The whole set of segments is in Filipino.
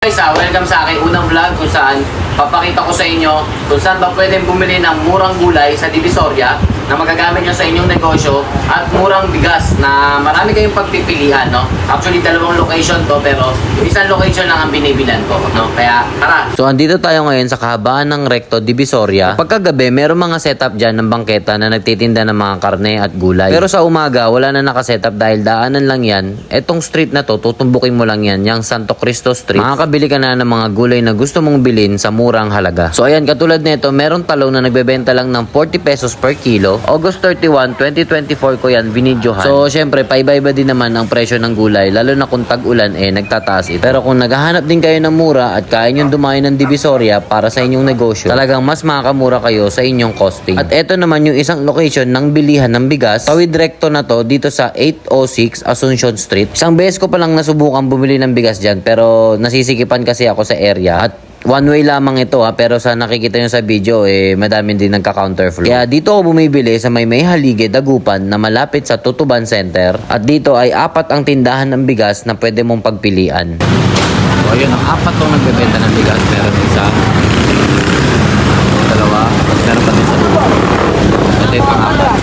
guys, welcome sa aking unang vlog kung saan papakita ko sa inyo kung saan ba pwedeng bumili ng murang gulay sa Divisoria na magagamit nyo sa inyong negosyo at murang bigas na marami kayong pagpipilian, no? Actually, dalawang location to pero isang location lang ang binibilan ko, no? Kaya, tara! So, andito tayo ngayon sa kahabaan ng Recto Divisoria. Pagkagabi, meron mga setup dyan ng bangketa na nagtitinda ng mga karne at gulay. Pero sa umaga, wala na nakasetup dahil daanan lang yan. Etong street na to, tutumbukin mo lang yan, yung Santo Cristo Street. Makakabili ka na ng mga gulay na gusto mong bilhin sa murang halaga. So, ayan, katulad nito, meron talong na nagbebenta lang ng 40 pesos per kilo. August 31, 2024 ko yan binidyohan. So, syempre, paiba-iba din naman ang presyo ng gulay, lalo na kung tag-ulan, nagtataas ito. Pero kung naghahanap din kayo ng mura at kaya nyo dumayo ng Divisoria para sa inyong negosyo, talagang mas makakamura kayo sa inyong costing. At eto naman yung isang location ng bilihan ng bigas. Tawid Recto na to, dito sa 806 Asuncion Street. Isang beses ko palang nasubukan bumili ng bigas dyan, pero nasisikipan kasi ako sa area. At one way lamang ito pero sa nakikita nyo sa video madami din nagka-counterflow. Kaya dito ako bumibili sa may Haligid, Dagupan na malapit sa Tutuban Center. At dito ay 4 ang tindahan ng bigas na pwede mong pagpilian. So ayun, ang 4 tong nagbebenta ng bigas. Meron isa, dalawa, meron pa din sa dulo. Ito yung pang-4.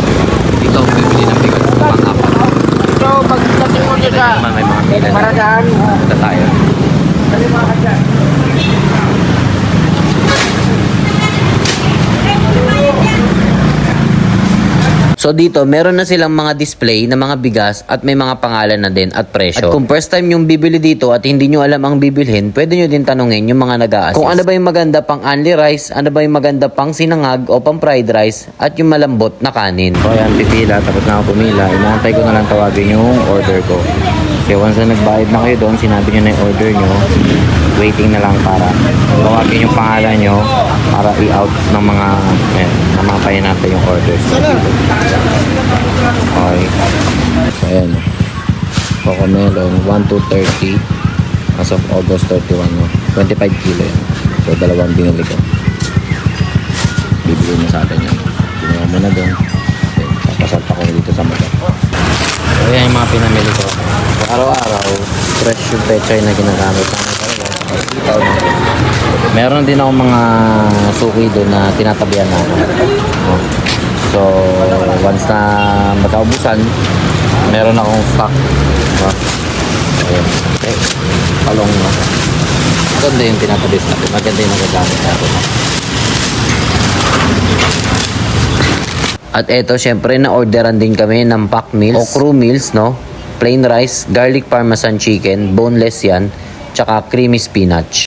Dito ako bumibili ng bigas sa pang-4. So, pagdating mo dyan sa May mga pila. Paradaan, Ito tayo. kalimakan dyan. So dito, meron na silang mga display na mga bigas at may mga pangalan na din at presyo. At kung first time yung bibili dito at hindi nyo alam ang bibilhin, pwede nyo din tanungin yung mga nag-a-assist. Kung ano ba yung maganda pang only rice, ano ba yung maganda pang sinangag o pang fried rice, at yung malambot na kanin. So ayan, pipila, tapos na ako pumila. Inaantay ko na lang tawagin yung order ko. Kasi once na nagbayad na kayo doon, sinabi nyo na yung order nyo, waiting na lang para tawagin yung pangalan nyo para i-out ng mga namapayan natin yung orders. Okay. So, ayan. Cocomelon, 1,230 as of August 31. No? 25 kilo yan. So, dalawang binili ko. Bibili na sa atin yan. Ginawa mo na doon. Okay. Papasalta ko dito sa mata. So, ayan yung mga pinamili ko. So, araw-araw, fresh yung pechay na ginagamit namin talaga. Meron din ako mga suki doon na tinatabihan namin. No? So, once na magkaubusan, meron akong stock. No? Ayan. Okay. Palong, no? Maganda yung tinatabis natin. Maganda yung nagagamit natin. At eto, syempre, na-orderan din kami ng pack meals o crew meals, no? Plain rice, garlic parmesan chicken, boneless yan, tsaka creamy spinach.